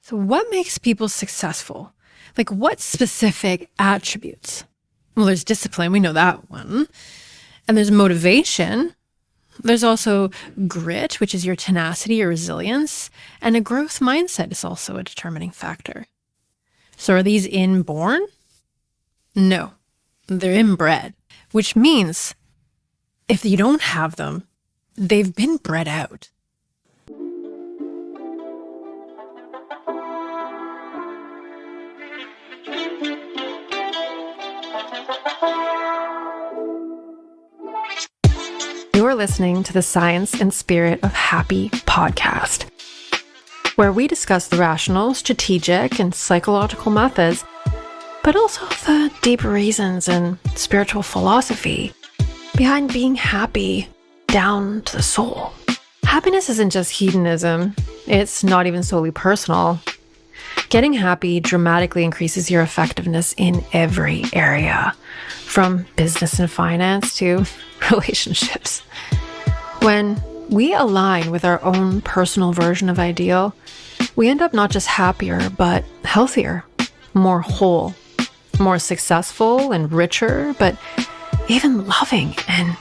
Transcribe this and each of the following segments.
So what makes people successful? Like what specific attributes? Well, there's discipline. We know that one. And there's motivation. There's also grit, which is your tenacity, your resilience. And a growth mindset is also a determining factor. So are these inborn? No, they're inbred, which means if you don't have them, they've been bred out. You're listening to the Science and Spirit of Happy podcast, where we discuss the rational, strategic, and psychological methods, but also the deep reasons and spiritual philosophy behind being happy down to the soul. Happiness isn't just hedonism. It's not even solely personal. Getting happy dramatically increases your effectiveness in every area, from business and finance to relationships. When we align with our own personal version of ideal, we end up not just happier, but healthier, more whole, more successful and richer, but even loving and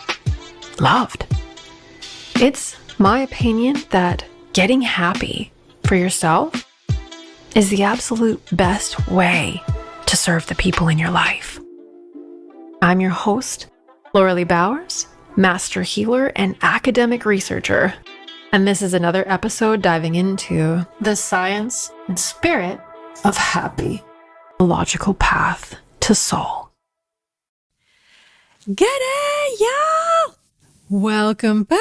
loved. It's my opinion that getting happy for yourself is the absolute best way to serve the people in your life. I'm your host, Laura Lee Bowers, master healer and academic researcher. And this is another episode diving into the science and spirit of happy, a logical path to soul. Get it, y'all! Welcome back.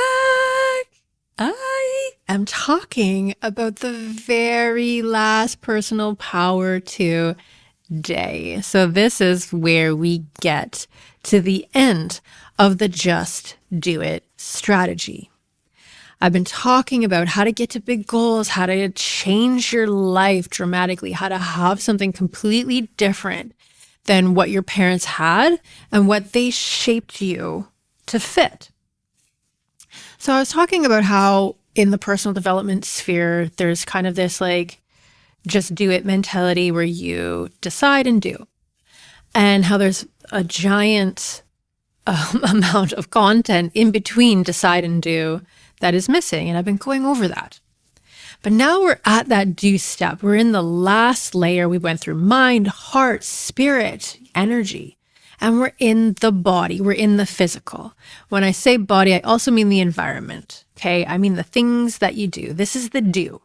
I am talking about the very last personal power today. So this is where we get to the end of the just do it strategy. I've been talking about how to get to big goals, how to change your life dramatically, how to have something completely different than what your parents had and what they shaped you to fit. So I was talking about how in the personal development sphere, there's kind of this like just do it mentality where you decide and do, and how there's a giant amount of content in between decide and do that is missing. And I've been going over that. But now we're at that do step. We're in the last layer. We went through mind, heart, spirit, energy, and we're in the body. We're in the physical. When I say body, I also mean the environment. Okay. I mean the things that you do. This is the do.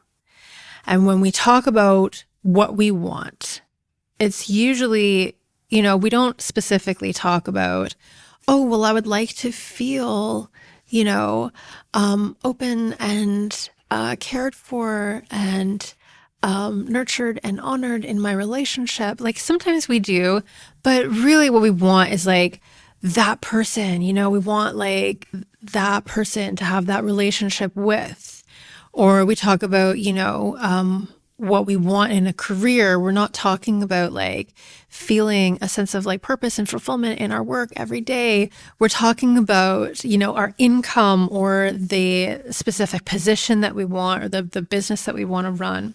And when we talk about what we want, it's usually, we don't specifically talk about, oh, well, I would like to feel, open and cared for and nurtured and honored in my relationship. Like sometimes we do, but really what we want is like that person, we want like that person to have that relationship with. Or we talk about, what we want in a career. We're not talking about like feeling a sense of like purpose and fulfillment in our work every day. We're talking about, our income or the specific position that we want or the business that we want to run.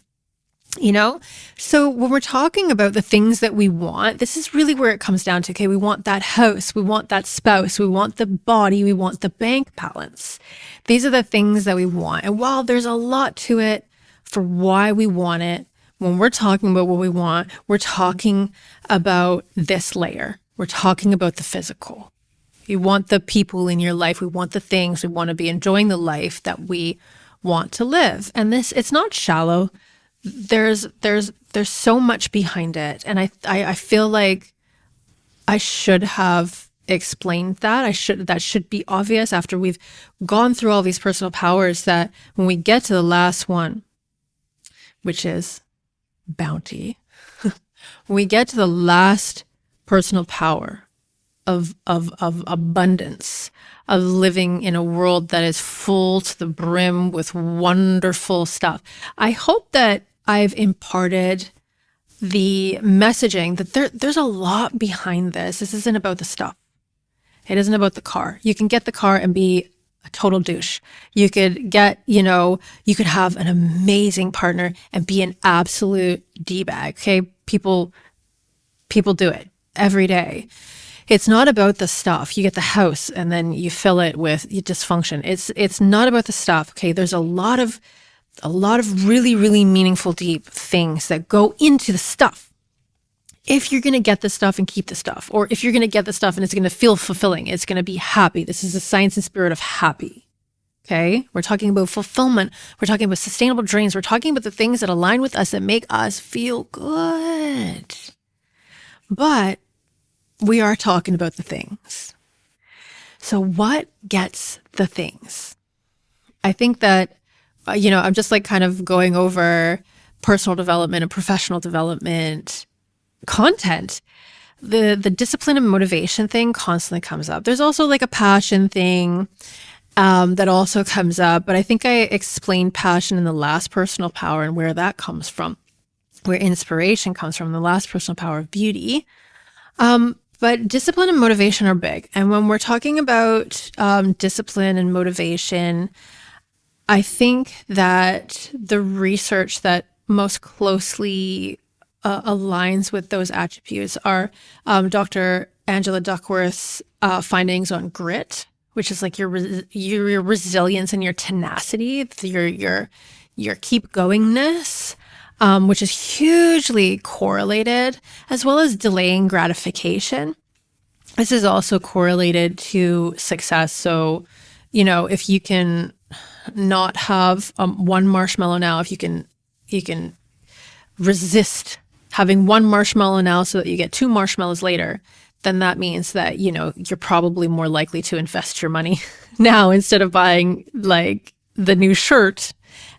So when we're talking about the things that we want, this is really where it comes down to, okay, we want that house, we want that spouse, we want the body, we want the bank balance. These are the things that we want. And while there's a lot to it for why we want it, when we're talking about what we want, we're talking about this layer. We're talking about the physical. You want the people in your life. We want the things. We want to be enjoying the life that we want to live. And it's not shallow. There's so much behind it. And I feel like I should have explained that. That should be obvious after we've gone through all these personal powers, that when we get to the last one, which is bounty, when we get to the last personal power of abundance, of living in a world that is full to the brim with wonderful stuff, I hope that I've imparted the messaging that there's a lot behind this. This isn't about the stuff. It isn't about the car. You can get the car and be a total douche. You could get, you could have an amazing partner and be an absolute D-bag. Okay. People do it every day. It's not about the stuff. You get the house and then you fill it with dysfunction. It's not about the stuff. Okay. There's a lot of really, really meaningful, deep things that go into the stuff. If you're going to get the stuff and keep the stuff, or if you're going to get the stuff and it's going to feel fulfilling, it's going to be happy. This is the science and spirit of happy. Okay. We're talking about fulfillment. We're talking about sustainable dreams. We're talking about the things that align with us that make us feel good. But we are talking about the things. So what gets the things? I think that, I'm just like kind of going over personal development and professional development content. The discipline and motivation thing constantly comes up. There's also like a passion thing that also comes up. But I think I explained passion in the last personal power and where that comes from, where inspiration comes from, the last personal power of beauty. But discipline and motivation are big. And when we're talking about discipline and motivation, I think that the research that most closely aligns with those attributes are Dr. Angela Duckworth's findings on grit, which is like your resilience and your tenacity, your keep goingness, which is hugely correlated, as well as delaying gratification. This is also correlated to success. So, if you can not have one marshmallow now, if you can resist having one marshmallow now so that you get 2 marshmallows later, then that means that, you're probably more likely to invest your money now instead of buying like the new shirt.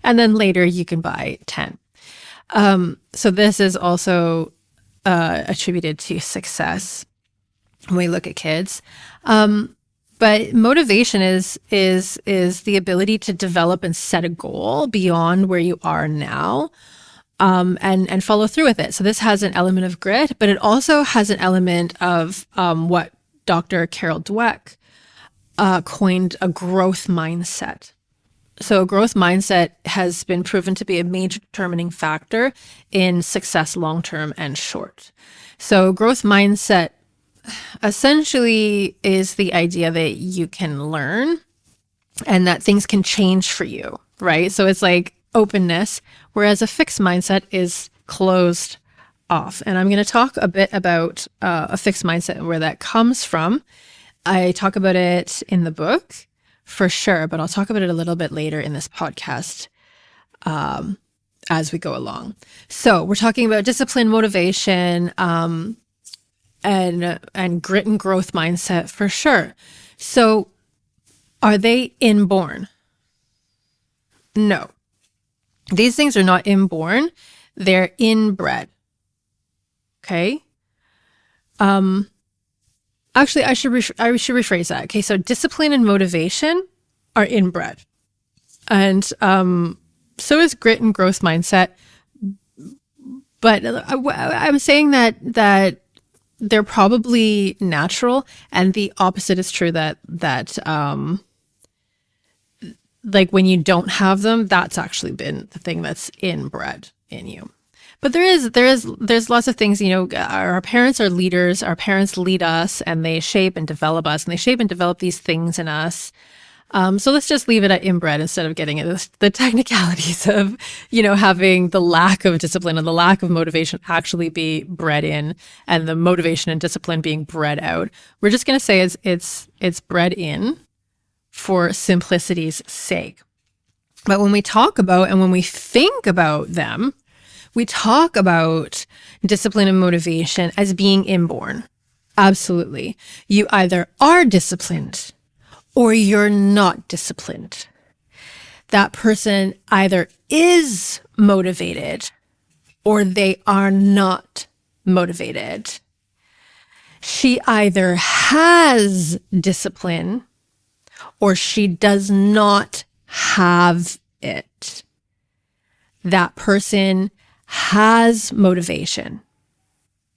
And then later you can buy 10. So this is also attributed to success when we look at kids. But motivation is the ability to develop and set a goal beyond where you are now. And follow through with it. So this has an element of grit, but it also has an element of what Dr. Carol Dweck coined a growth mindset. So a growth mindset has been proven to be a major determining factor in success long-term and short. So growth mindset essentially is the idea that you can learn and that things can change for you, right? So it's like openness, whereas a fixed mindset is closed off. And I'm going to talk a bit about a fixed mindset and where that comes from. I talk about it in the book for sure, but I'll talk about it a little bit later in this podcast as we go along. So we're talking about discipline, motivation, and grit and growth mindset for sure. So are they inborn? No. These things are not inborn, they're inbred. Okay? Actually, I should rephrase that. Okay, so discipline and motivation are inbred. And so is grit and growth mindset. But I'm saying that they're probably natural, and the opposite is true, that like when you don't have them, that's actually been the thing that's inbred in you. But there's lots of things, our parents are leaders, our parents lead us, and they shape and develop us, and they shape and develop these things in us. So let's just leave it at inbred instead of getting into the technicalities of, having the lack of discipline and the lack of motivation actually be bred in, and the motivation and discipline being bred out. We're just going to say it's bred in for simplicity's sake. But when we talk about and when we think about them, we talk about discipline and motivation as being inborn. Absolutely. You either are disciplined or you're not disciplined. That person either is motivated or they are not motivated. She either has discipline or she does not have it. That person has motivation.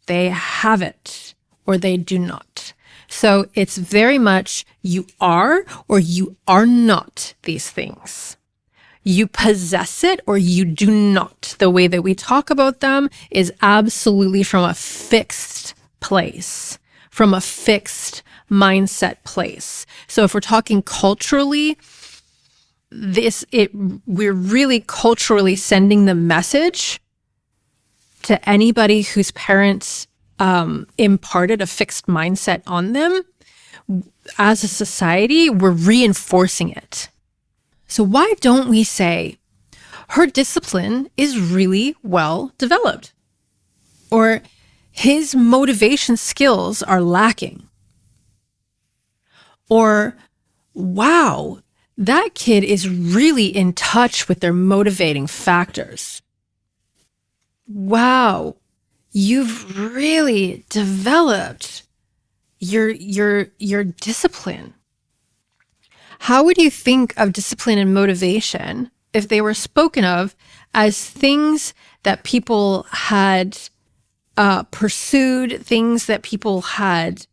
They have it or they do not. So it's very much you are or you are not these things. You possess it or you do not. The way that we talk about them is absolutely from a fixed place, from a fixed mindset place. So if we're talking culturally, we're really culturally sending the message to anybody whose parents imparted a fixed mindset on them. As a society, we're reinforcing it. So why don't we say, her discipline is really well developed, or his motivation skills are lacking, or wow, that kid is really in touch with their motivating factors. Wow, you've really developed your discipline. How would you think of discipline and motivation if they were spoken of as things that people had pursued, things that people had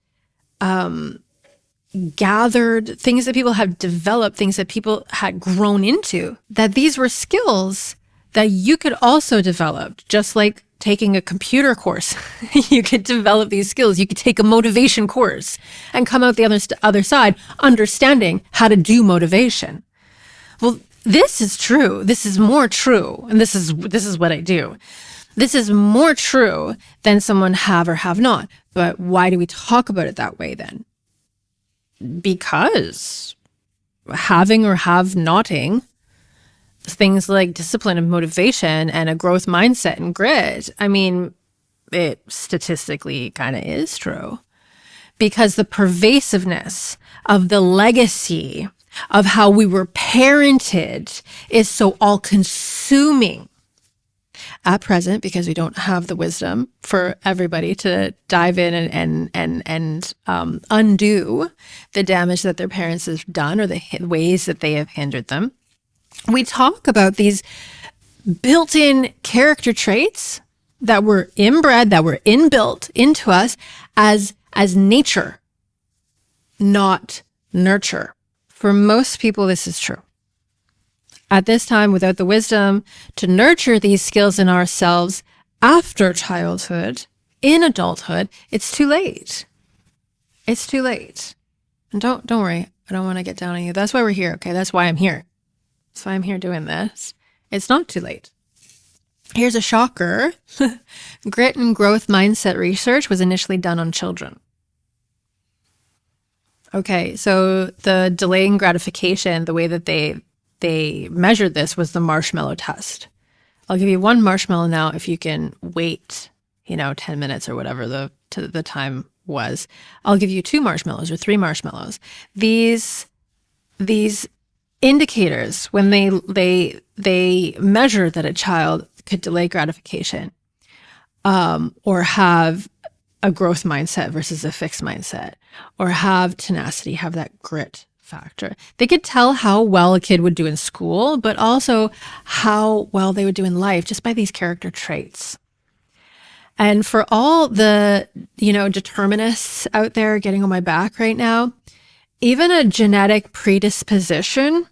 gathered, things that people have developed, things that people had grown into, that these were skills that you could also develop, just like taking a computer course. You could develop these skills. You could take a motivation course and come out the other side understanding how to do motivation. Well, this is true. This is more true. And this is what I do. This is more true than someone have or have not. But why do we talk about it that way then? Because having or have notting things like discipline and motivation and a growth mindset and grit, I mean, it statistically kind of is true, because the pervasiveness of the legacy of how we were parented is so all-consuming at present, because we don't have the wisdom for everybody to dive in and undo the damage that their parents have done or the ways that they have hindered them. We talk about these built-in character traits that were inbred, that were inbuilt into us as nature, not nurture. For most people, this is true. At this time, without the wisdom to nurture these skills in ourselves after childhood, in adulthood, it's too late. It's too late. And don't worry, I don't want to get down on you. That's why we're here, okay? That's why I'm here. That's why I'm here doing this. It's not too late. Here's a shocker. Grit and growth mindset research was initially done on children. Okay, so the delaying gratification, the way that they measured this was the marshmallow test. I'll give you one marshmallow now if you can wait, 10 minutes or whatever the time was. I'll give you 2 marshmallows or 3 marshmallows. These indicators, when they measure that a child could delay gratification or have a growth mindset versus a fixed mindset, or have tenacity, have that grit factor. They could tell how well a kid would do in school, but also how well they would do in life just by these character traits. And for all the, determinists out there getting on my back right now, even a genetic predisposition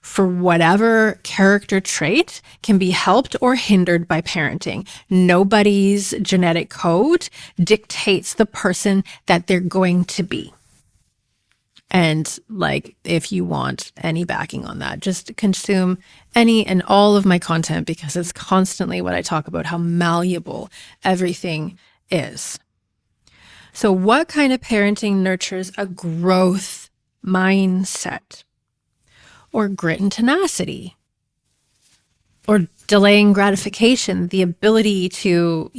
for whatever character trait can be helped or hindered by parenting. Nobody's genetic code dictates the person that they're going to be. And if you want any backing on that, just consume any and all of my content, because it's constantly what I talk about, how malleable everything is. So what kind of parenting nurtures a growth mindset, or grit and tenacity, or delaying gratification, the ability to,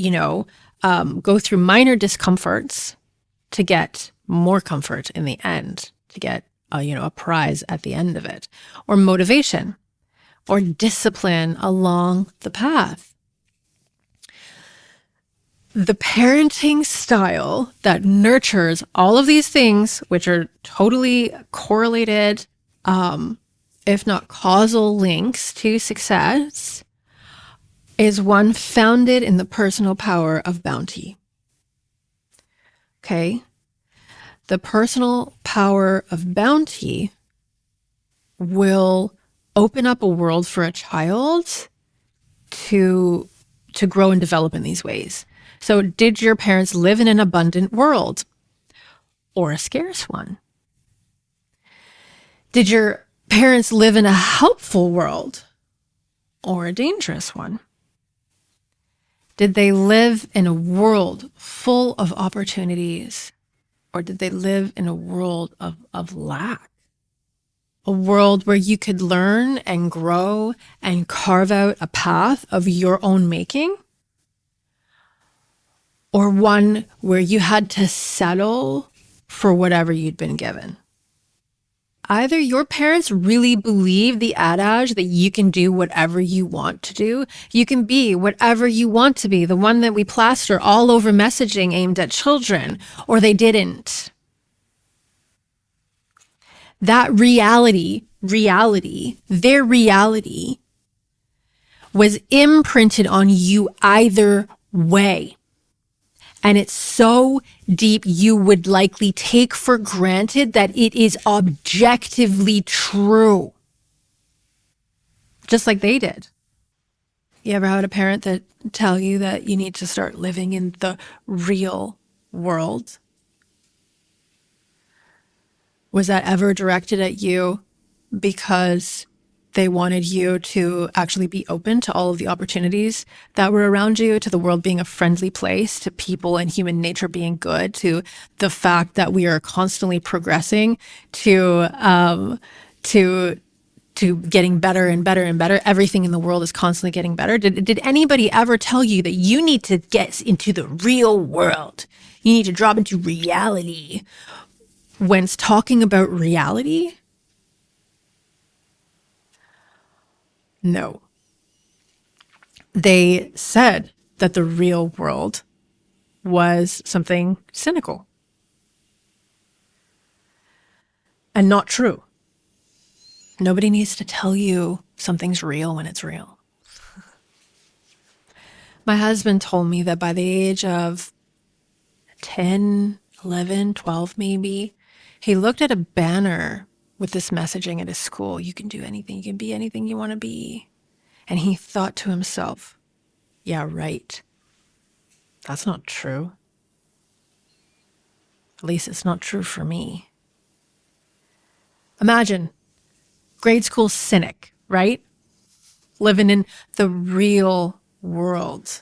go through minor discomforts to get more comfort in the end, to get, a prize at the end of it, or motivation, or discipline along the path. The parenting style that nurtures all of these things, which are totally correlated, if not causal links to success, is one founded in the personal power of bounty. Okay? the personal power of bounty will open up a world for a child to grow and develop in these ways. So did your parents live in an abundant world or a scarce one? Did your parents live in a helpful world or a dangerous one? Did they live in a world full of opportunities, or did they live in a world of lack? A world where you could learn and grow and carve out a path of your own making? Or one where you had to settle for whatever you'd been given? Either your parents really believe the adage that you can do whatever you want to do, you can be whatever you want to be, the one that we plaster all over messaging aimed at children, or they didn't. That reality, their reality, was imprinted on you either way. And it's so deep, you would likely take for granted that it is objectively true. Just like they did. You ever had a parent that tell you that you need to start living in the real world? Was that ever directed at you because they wanted you to actually be open to all of the opportunities that were around you, to the world being a friendly place, to people and human nature being good, to the fact that we are constantly progressing, to getting better and better and better? Everything in the world is constantly getting better. Did anybody ever tell you that you need to get into the real world? You need to drop into reality. When it's talking about reality, no. They said that the real world was something cynical and not true. Nobody needs to tell you something's real when it's real. My husband told me that by the age of 10, 11, 12 maybe, he looked at a banner with this messaging at his school. You can do anything. You can be anything you want to be. And he thought to himself, yeah, right. That's not true. At least it's not true for me. Imagine grade school cynic, right? Living in the real world.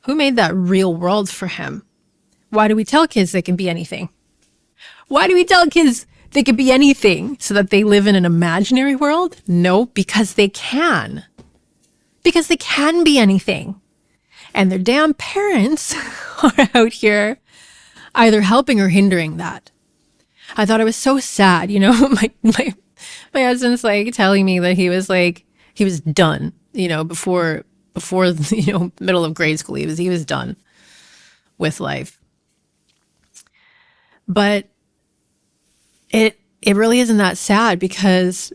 Who made that real world for him? Why do we tell kids they can be anything? Why do we tell kids they could be anything so that they live in an imaginary world? No, because they can. Because they can be anything. And their damn parents are out here either helping or hindering that. I thought it was so sad, you know, my husband's like telling me that he was done, you know, before middle of grade school, he was done with life. But it really isn't that sad because,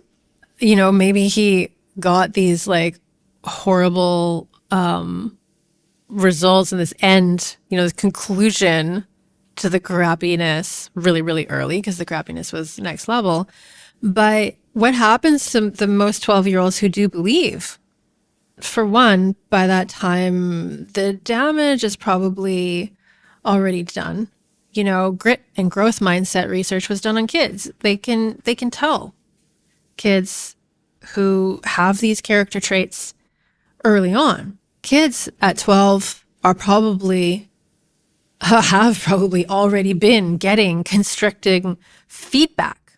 you know, maybe he got these like horrible results in this end, you know, this conclusion to the crappiness really, really early because the crappiness was next level. But what happens to the most 12-year-olds who do believe? For one, by that time, the damage is probably already done. You know, grit and growth mindset research was done on kids. They can tell kids who have these character traits early on. Kids at 12 have probably already been getting constricting feedback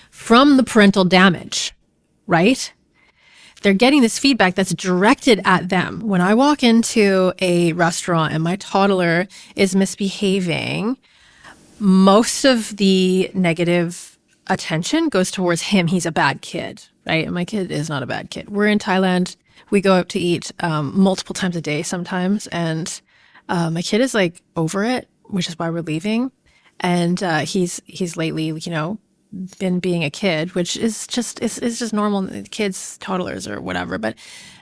from the parental damage, right? They're getting this feedback that's directed at them. When I walk into a restaurant and my toddler is misbehaving, most of the negative attention goes towards him. He's a bad kid, right? And my kid is not a bad kid. We're in Thailand. We go out to eat multiple times a day sometimes. And my kid is like over it, which is why we're leaving. And he's lately, you know, been being a kid, which is just it's just normal, kids, toddlers or whatever. But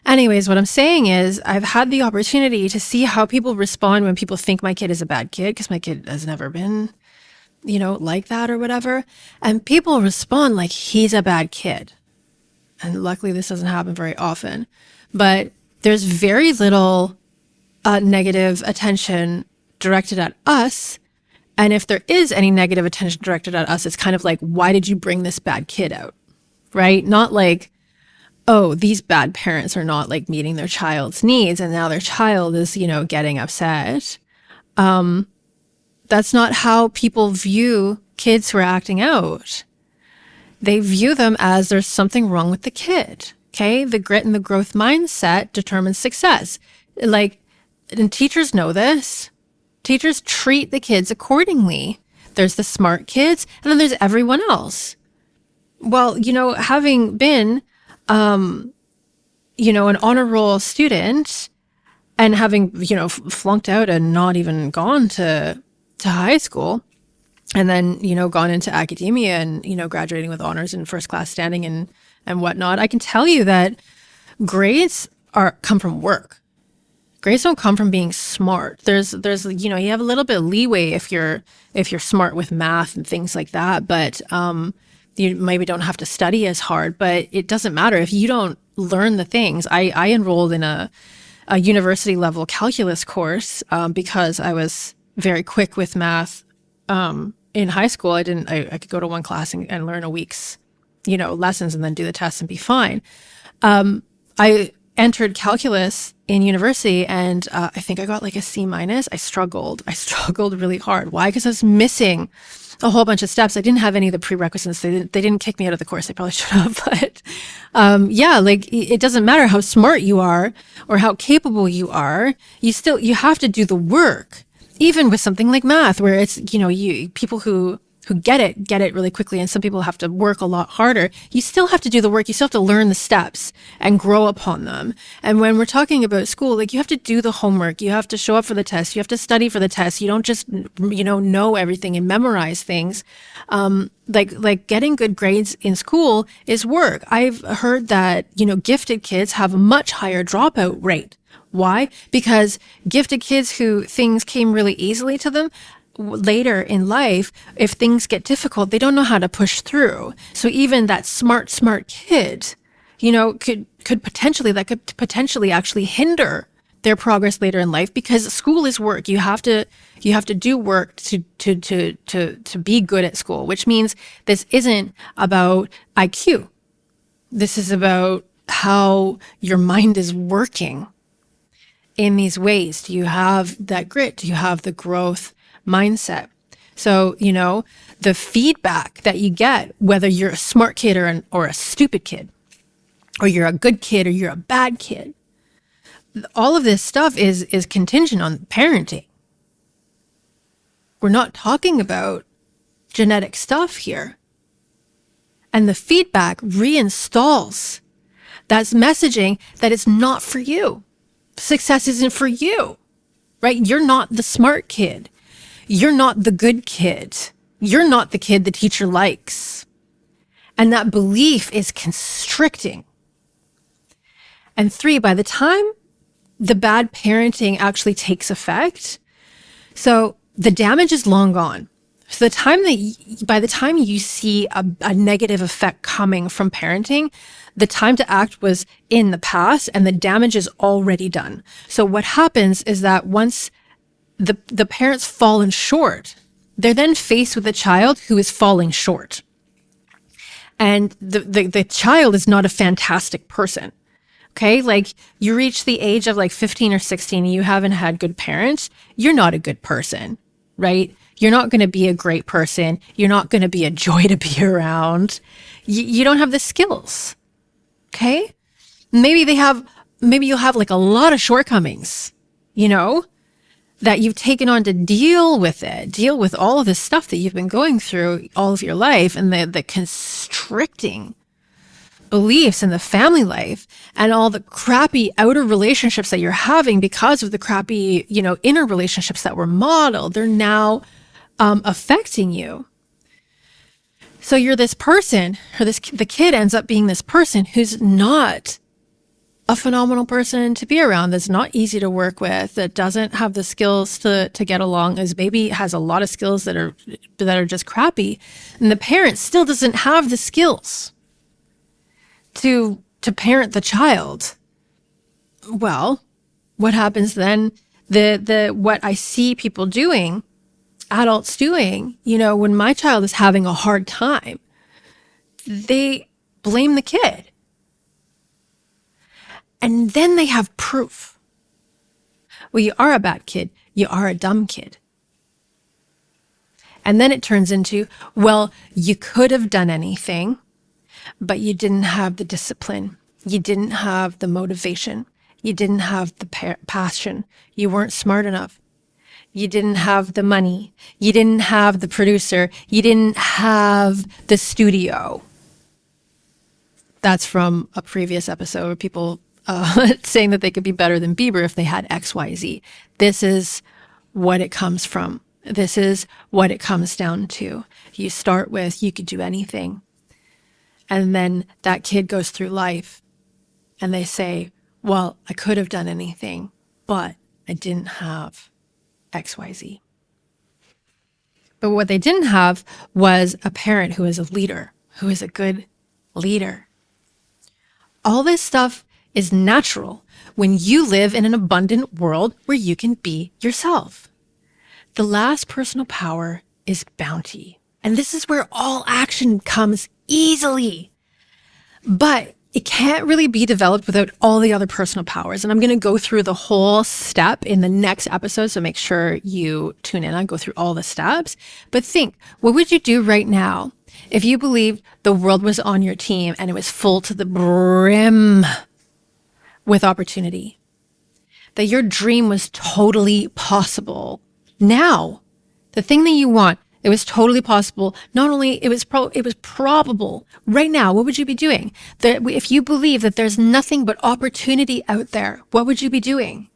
anyways, what I'm saying is I've had the opportunity to see how people respond when people think my kid is a bad kid, because my kid has never been, like that or whatever. And people respond like he's a bad kid. And luckily this doesn't happen very often. But there's very little negative attention directed at us. And if there is any negative attention directed at us, it's kind of like, why did you bring this bad kid out? Right? Not like, oh, these bad parents are not like meeting their child's needs and now their child is, getting upset. That's not how people view kids who are acting out. They view them as there's something wrong with the kid. Okay? The grit and the growth mindset determines success. And teachers know this. Teachers treat the kids accordingly. There's the smart kids, and then there's everyone else. Well, having been, an honor roll student and having, flunked out and not even gone to high school, and then, gone into academia and, graduating with honors and first class standing and whatnot, I can tell you that grades come from work. Grades don't come from being smart. There's you have a little bit of leeway if you're smart with math and things like that, but you maybe don't have to study as hard. But it doesn't matter if you don't learn the things. I enrolled in a university level calculus course because I was very quick with math in high school. I could go to one class and learn a week's lessons and then do the test and be fine. I entered calculus in university and I think I got like a C-. I struggled really hard. Why? Because I was missing a whole bunch of steps. I didn't have any of the prerequisites. They didn't kick me out of the course. They probably should have. But it doesn't matter how smart you are or how capable you are. You have to do the work. Even with something like math, where it's people who get it really quickly, and some people have to work a lot harder. You still have to do the work. You still have to learn the steps and grow upon them. And when we're talking about school, you have to do the homework. You have to show up for the test. You have to study for the test. You don't just know everything and memorize things. Like getting good grades in school is work. I've heard that gifted kids have a much higher dropout rate. Why? Because gifted kids who things came really easily to them, later in life, if things get difficult, they don't know how to push through. So even that smart kid, could potentially actually hinder their progress later in life, because school is work. You have to do work to be good at school, which means this isn't about IQ. This is about how your mind is working in these ways. Do you have that grit? Do you have the growth mindset? So, the feedback that you get, whether you're a smart kid or a stupid kid, or you're a good kid or you're a bad kid, all of this stuff is contingent on parenting. We're not talking about genetic stuff here. And the feedback reinstalls that messaging that it's not for you. Success isn't for you, right? You're not the smart kid. You're not the good kid. You're not the kid the teacher likes. And that belief is constricting. And 3, by the time the bad parenting actually takes effect, so the damage is long gone. So by the time you see a negative effect coming from parenting, the time to act was in the past and the damage is already done. So what happens is that once the parents fallen short, they're then faced with a child who is falling short. And the child is not a fantastic person. Okay, you reach the age of 15 or 16 and you haven't had good parents, you're not a good person, right? You're not going to be a great person. You're not going to be a joy to be around. You don't have the skills. Okay? Maybe you'll have a lot of shortcomings, that you've taken on to deal with all of this stuff that you've been going through all of your life, and the constricting beliefs in the family life and all the crappy outer relationships that you're having because of the crappy, inner relationships that were modeled. They're now affecting you. So you're this person, or the kid ends up being this person who's not a phenomenal person to be around, that's not easy to work with, that doesn't have the skills to get along, as maybe has a lot of skills that are just crappy. And the parent still doesn't have the skills to parent the child. Well, what happens then? What I see people doing, adults doing, when my child is having a hard time, they blame the kid. And then they have proof. Well, you are a bad kid. You are a dumb kid. And then it turns into, well, you could have done anything, but you didn't have the discipline. You didn't have the motivation. You didn't have the passion. You weren't smart enough. You didn't have the money. You didn't have the producer. You didn't have the studio. That's from a previous episode where people saying that they could be better than Bieber if they had XYZ. This is what it comes from. This is what it comes down to. You start with, you could do anything. And then that kid goes through life and they say, well, I could have done anything, but I didn't have XYZ. But what they didn't have was a parent who is a leader, who is a good leader. All this stuff is natural when you live in an abundant world where you can be yourself. The last personal power is bounty. And this is where all action comes easily. But it can't really be developed without all the other personal powers. And I'm going to go through the whole step in the next episode. So make sure you tune in. I'll go through all the steps. But think, what would you do right now if you believed the world was on your team and it was full to the brim with opportunity, that your dream was totally possible? Now, the thing that you want, it was totally possible. Not only it was probable right now. What would you be doing? If you believe that there's nothing but opportunity out there, what would you be doing?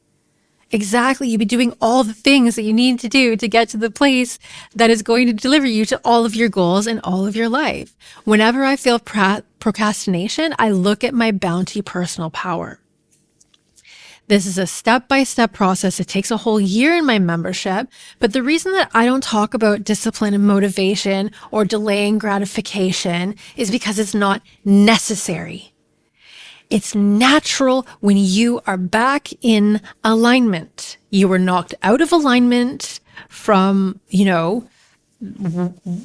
Exactly. You'd be doing all the things that you need to do to get to the place that is going to deliver you to all of your goals and all of your life. Whenever I feel procrastination, I look at my bounty personal power. This is a step-by-step process. It takes a whole year in my membership. But the reason that I don't talk about discipline and motivation or delaying gratification is because it's not necessary. It's natural when you are back in alignment. You were knocked out of alignment from,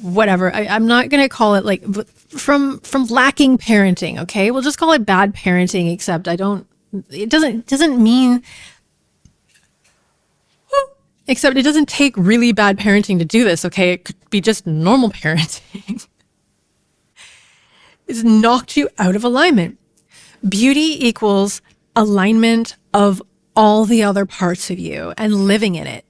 whatever. I'm not going to call it like from lacking parenting. Okay. We'll just call it bad parenting, except it doesn't mean, except it doesn't take really bad parenting to do this. Okay. It could be just normal parenting. It's knocked you out of alignment. Beauty equals alignment of all the other parts of you and living in it,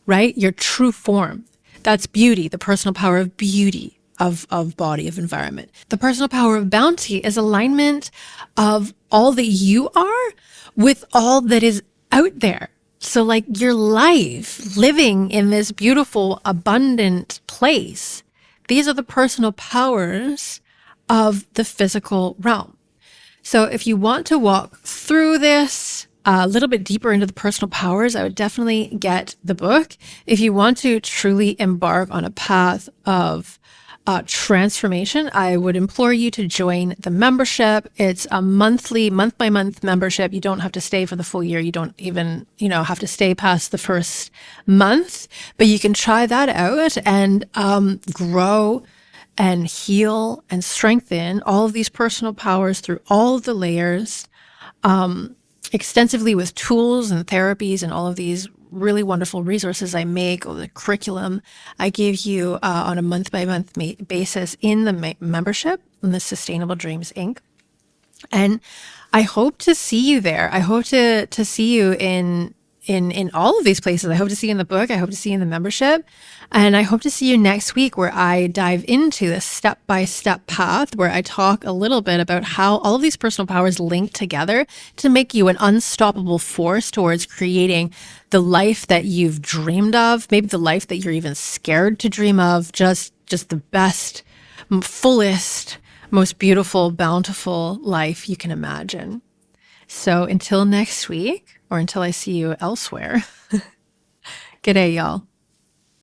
right? Your true form. That's beauty, the personal power of beauty, of body, of environment. The personal power of bounty is alignment of all that you are with all that is out there. So like your life, living in this beautiful, abundant place. These are the personal powers of the physical realm. So if you want to walk through this a little bit deeper into the personal powers, I would definitely get the book. If you want to truly embark on a path of transformation, I would implore you to join the membership. It's a month by month membership. You don't have to stay for the full year. You don't even, have to stay past the first month, but you can try that out and grow and heal and strengthen all of these personal powers through all of the layers, extensively with tools and therapies and all of these really wonderful resources I make, or the curriculum I give you on a month-by-month basis in the membership, in the Sustainable Dreams, Inc. And I hope to see you there. I hope to see you in all of these places. I hope to see you in the book. I hope to see you in the membership. And I hope to see you next week, where I dive into this step-by-step path, where I talk a little bit about how all of these personal powers link together to make you an unstoppable force towards creating the life that you've dreamed of, maybe the life that you're even scared to dream of, just the best fullest, most beautiful, bountiful life you can imagine. So until next week, or until I see you elsewhere, g'day, y'all.